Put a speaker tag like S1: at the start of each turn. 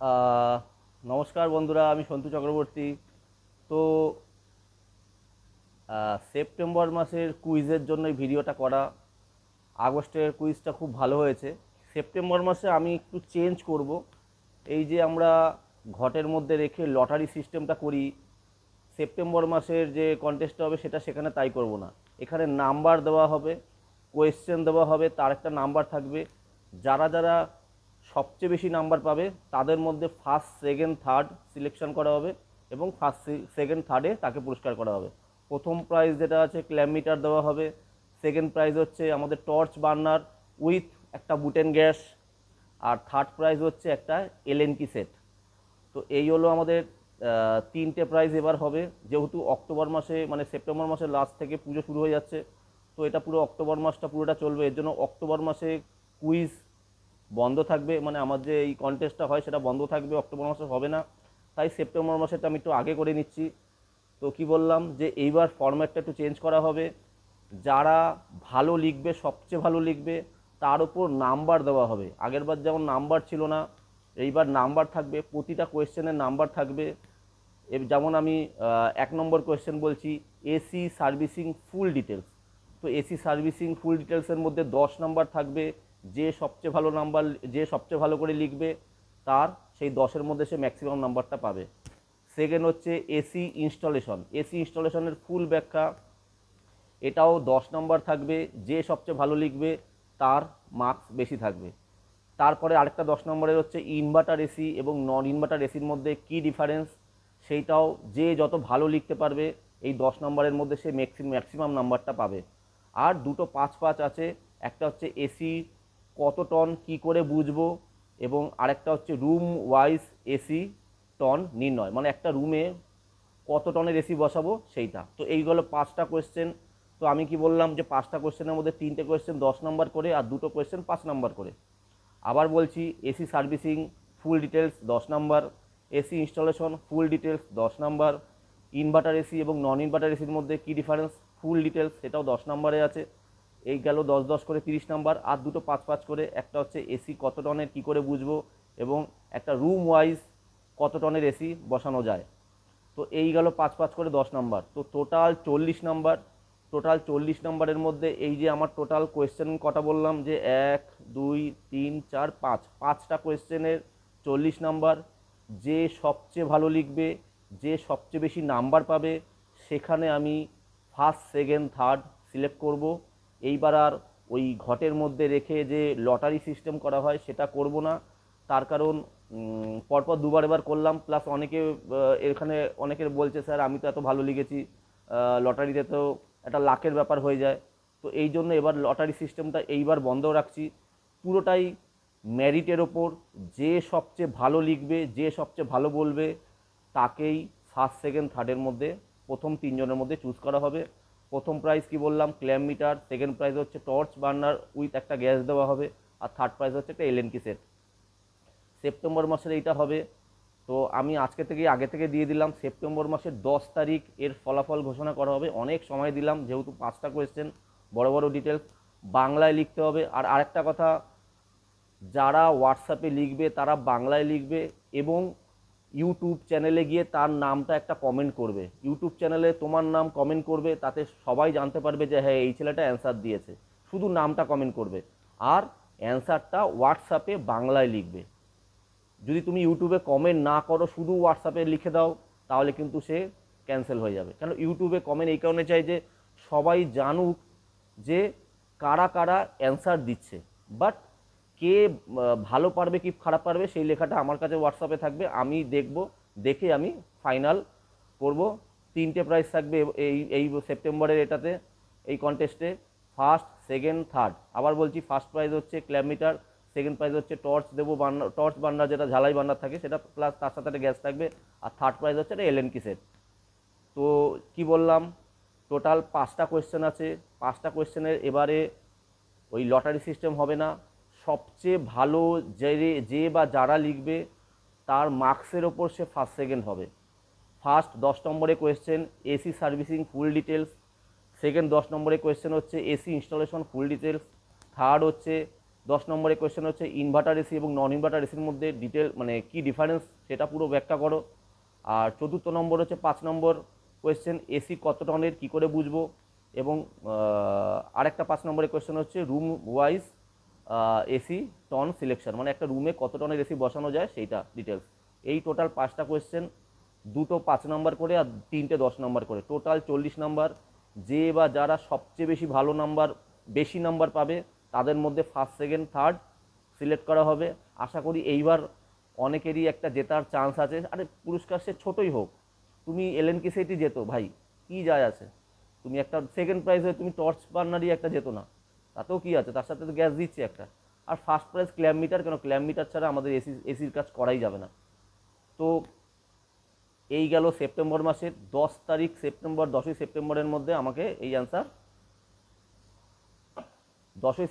S1: আহ, নমস্কার বন্ধুরা, আমি সন্তু চক্রবর্তী। তো সেপ্টেম্বর মাসের কুইজের জন্য এই ভিডিওটা করা। আগস্টের কুইজটা খুব ভালো হয়েছে। সেপ্টেম্বর মাসে আমি একটু চেঞ্জ করব। এই যে আমরা ঘটের মধ্যে রেখে লটারি সিস্টেমটা করি, সেপ্টেম্বর মাসের যে কন্টেস্টটা হবে সেটা সেখানে তাই করব না। এখানে নাম্বার দেওয়া হবে, কোয়েশ্চেন দেওয়া হবে, তার একটা নাম্বার থাকবে। যারা যারা সবচেয়ে বেশি নাম্বার পাবে তাদের মধ্যে ফার্স্ট সেকেন্ড থার্ড সিলেকশন করা হবে এবং ফার্স্ট সেকেন্ড থার্ডে তাকে পুরস্কার করা হবে। প্রথম প্রাইজ যেটা আছে ক্ল্যাম মিটার দেওয়া হবে। সেকেন্ড প্রাইজ হচ্ছে আমাদের টর্চ বার্নার উইথ একটা বুটেন গ্যাস। আর থার্ড প্রাইজ হচ্ছে একটা এলএনকি সেট। তো এই হলো আমাদের তিনটে প্রাইজ এবার হবে। যেহেতু অক্টোবর মাসে মানে সেপ্টেম্বর মাসের লাস্ট থেকে পুজো শুরু হয়ে যাচ্ছে, তো এটা পুরো অক্টোবর মাসটা পুরোটা চলবে। এর জন্য অক্টোবর মাসে কুইজ বন্ধ থাকবে, মানে আমার যে এই কন্টেস্টটা হয় সেটা বন্ধ থাকবে, অক্টোবর মাসে হবে না। তাই সেপ্টেম্বর মাসেটা আমি একটু আগে করে নিচ্ছি। তো কি বললাম যে এইবার ফরম্যাটটা একটু চেঞ্জ করা হবে। যারা ভালো লিখবে, সবচেয়ে ভালো লিখবে, তার উপর নাম্বার দেওয়া হবে। আগেরবার যেমন নাম্বার ছিল না, এইবার নাম্বার থাকবে, প্রতিটা কোয়েশ্চেনের নাম্বার থাকবে। যেমন আমি 1 নম্বর কোয়েশ্চেন বলছি, এসি সার্ভিসিং ফুল ডিটেলস। তো এসি সার্ভিসিং ফুল ডিটেলসের মধ্যে 10 নম্বর থাকবে। যে সবচেয়ে ভালো নাম্বার, যে সবচেয়ে ভালো করে লিখবে, তার সেই 10-এর মধ্যে সে ম্যাক্সিমাম নাম্বারটা পাবে। সেকেন্ড হচ্ছে এসি ইনস্টলেশন। এসি ইনস্টলেশনের ফুল ব্যাখ্যা, এটাও 10 নম্বর থাকবে। যে সবচেয়ে ভালো লিখবে তার মার্কস বেশি থাকবে। তারপরে আরেকটা 10 নম্বরের হচ্ছে ইনভার্টার এসি এবং নন ইনভার্টার এসির মধ্যে কী ডিফারেন্স, সেইটাও যে যত ভালো লিখতে পারবে এই 10 নম্বরের মধ্যে সে ম্যাক্সিমাম নাম্বারটা পাবে। আর দুটো 5-5 আছে। একটা হচ্ছে এসি কত টন কি করে বুঝবো, এবং আরেকটা হচ্ছে রুম ওয়াইজ এসি টন নির্ণয়, মানে একটা রুমে কত টনের এসি বসাবো সেইটা। তো এইগুলো 5টা কোয়েশ্চেন। তো আমি কি বললাম যে 5টা কোয়েশ্চেনের মধ্যে 3টে কোয়েশ্চেন 10 নম্বর করে আর দুটো কোয়েশ্চেন 5 নম্বর করে। আবার বলছি, এসি সার্ভিসিং ফুল ডিটেলস 10 নম্বর, এসি ইনস্টলেশন ফুল ডিটেলস 10 নম্বর, ইনভার্টার এসি এবং নন ইনভার্টার এসির মধ্যে কী ডিফারেন্স ফুল ডিটেলস সেটাও 10 নম্বরে আছে। এই গেল 10-10 করে 30 নম্বর। আর দুটো 5-5 করে, একটা হচ্ছে এসি কত টনের কী করে বুঝবো, এবং একটা রুম ওয়াইজ কত টনের এসি বসানো যায়। তো এই গেল 5-5 করে 10 নম্বর। তো টোটাল 40 নম্বর। টোটাল 40 নম্বরের মধ্যে এই যে আমার টোটাল কোয়েশ্চেন কটা বললাম যে 1 2 3 4 5, 5টা কোয়েশ্চেনের 40 নম্বর। যে সবচেয়ে ভালো লিখবে, যে সবচেয়ে বেশি নাম্বার পাবে, সেখানে আমি ফার্স্ট সেকেন্ড থার্ড সিলেক্ট করব। এইবার আর ওই ঘটের মধ্যে রেখে যে লটারি সিস্টেম করা হয় সেটা করব না। তার কারণ পরপর দুবার এবার করলাম, প্লাস অনেকে এখানে অনেকের বলছে স্যার আমি তো এত ভালো লিখেছি, লটারিতে তো একটা লাখের ব্যাপার হয়ে যায়। তো এই জন্য এবার লটারি সিস্টেমটা এইবার বন্ধ রাখছি। পুরোটাই মেরিটের ওপর। যে সবচেয়ে ভালো লিখবে, যে সবচেয়ে ভালো বলবে, তাকেই ফার্স্ট সেকেন্ড থার্ডের মধ্যে প্রথম 3জনের মধ্যে চুজ করা হবে। প্রথম প্রাইজ কি বললাম, ক্ল্যাম মিটার। সেকেন্ড প্রাইজ হচ্ছে টর্চ বার্নার উইথ একটা গ্যাস দেওয়া হবে। আর থার্ড প্রাইজ হচ্ছে একটা এলএনকি সেট। সেপ্টেম্বর মাসের এইটা হবে। তো আমি আজকে থেকে আগে থেকে দিয়ে দিলাম, সেপ্টেম্বর মাসের 10 তারিখ এর ফলাফল ঘোষণা করা হবে। অনেক সময় দিলাম, যেহেতু 5টা কোয়েশ্চেন, বড় বড় ডিটেলস বাংলায় লিখতে হবে। আর আরেকটা কথা, যারা হোয়াটসঅ্যাপে লিখবে তারা বাংলায় লিখবে, এবং ইউটিউব চ্যানেলে গিয়ে তার নামটা একটা কমেন্ট করবে। ইউটিউব চ্যানেলে তোমার নাম কমেন্ট করবে, তাতে সবাই জানতে পারবে যে হ্যাঁ এই ছেলেটা অ্যান্সার দিয়েছে। শুধু নামটা কমেন্ট করবে, আর অ্যান্সারটা হোয়াটসঅ্যাপে বাংলায় লিখবে। যদি তুমি ইউটিউবে কমেন্ট না করো, শুধু হোয়াটসঅ্যাপে লিখে দাও, তাহলে কিন্তু সে ক্যান্সেল হয়ে যাবে। কেন ইউটিউবে কমেন্ট এই কারণে চাই যে সবাই জানুক যে কারা কারা অ্যান্সার দিচ্ছে। বাট কে ভালো পারবে কি খারাপ পারবে সেই লেখাটা আমার কাছে হোয়াটসঅ্যাপে থাকবে, আমি দেখব, দেখে আমি ফাইনাল করব। 3টে প্রাইজ থাকবে এই এই সেপ্টেম্বরের এটাতে, এই কন্টেস্টে। First second third. আবার বলছি, ফার্স্ট প্রাইজ হচ্ছে ক্ল্যাম মিটার, সেকেন্ড প্রাইজ হচ্ছে টর্চ দেবো বার্নার, টর্চ বার্নার যেটা ঝালাই বার্নার থাকে সেটা, প্লাস তার সাথে একটা গ্যাস থাকবে। আর থার্ড প্রাইজ হচ্ছে একটা এলএনকি সেট। তো কি বললাম, টোটাল 5টা কোয়েশ্চেন আছে। 5টা কোয়েশ্চেনের এবারে ওই লটারি সিস্টেম হবে না। সবচেয়ে ভালো যে যে বা যারা লিখবে তার মার্কসের ওপর সে ফার্স্ট সেকেন্ড হবে। ফার্স্ট 10 নম্বরে question AC servicing full details. Second 10 নম্বরে কোয়েশ্চেন হচ্ছে AC installation full details. Third হচ্ছে 10 নম্বরে কোয়েশ্চেন হচ্ছে ইনভার্টার এসি এবং নন ইনভার্টার এসির মধ্যে ডিটেল মানে কি ডিফারেন্স সেটা পুরো ব্যাখ্যা করো। আর চতুর্থ নম্বর হচ্ছে 5 নম্বর কোয়েশ্চেন এসি কত টনের কী করে বুঝবো। এবং আরেকটা 5 নম্বরের কোয়েশ্চেন হচ্ছে room wise AC ton selection, মানে একটা রুমে কত টনের এসি বসানো যায় সেইটা ডিটেলস। এই টোটাল 5টা কোয়েশ্চেন, 2টো 5 নম্বর করে আর 3টে 10 নম্বর করে, টোটাল 40 নম্বর। যে বা যারা সবচেয়ে বেশি ভালো নাম্বার বেশি নাম্বার পাবে তাদের মধ্যে ফার্স্ট সেকেন্ড থার্ড সিলেক্ট করা হবে। আশা করি এইবার অনেকেরই একটা জেতার চান্স আছে। আরে পুরস্কার সে ছোটোই হোক, তুমি এলএনকে সেটি যেত ভাই, কী যায় আছে। তুমি একটা সেকেন্ড প্রাইজ হয়ে তুমি টর্চ বার্নারই একটা যেত না, তাতেও কী আছে, তার সাথে তো গ্যাস দিচ্ছে একটা। আর ফার্স্ট প্রাইজ ক্ল্যাম মিটার, কেন ক্ল্যাম মিটার ছাড়া আমাদের এসির কাজ করাই যাবে না। তো এই গেল সেপ্টেম্বর মাসের 10 তারিখ সেপ্টেম্বর, 10ই সেপ্টেম্বরের মধ্যে আমাকে এই অ্যান্সার 10ই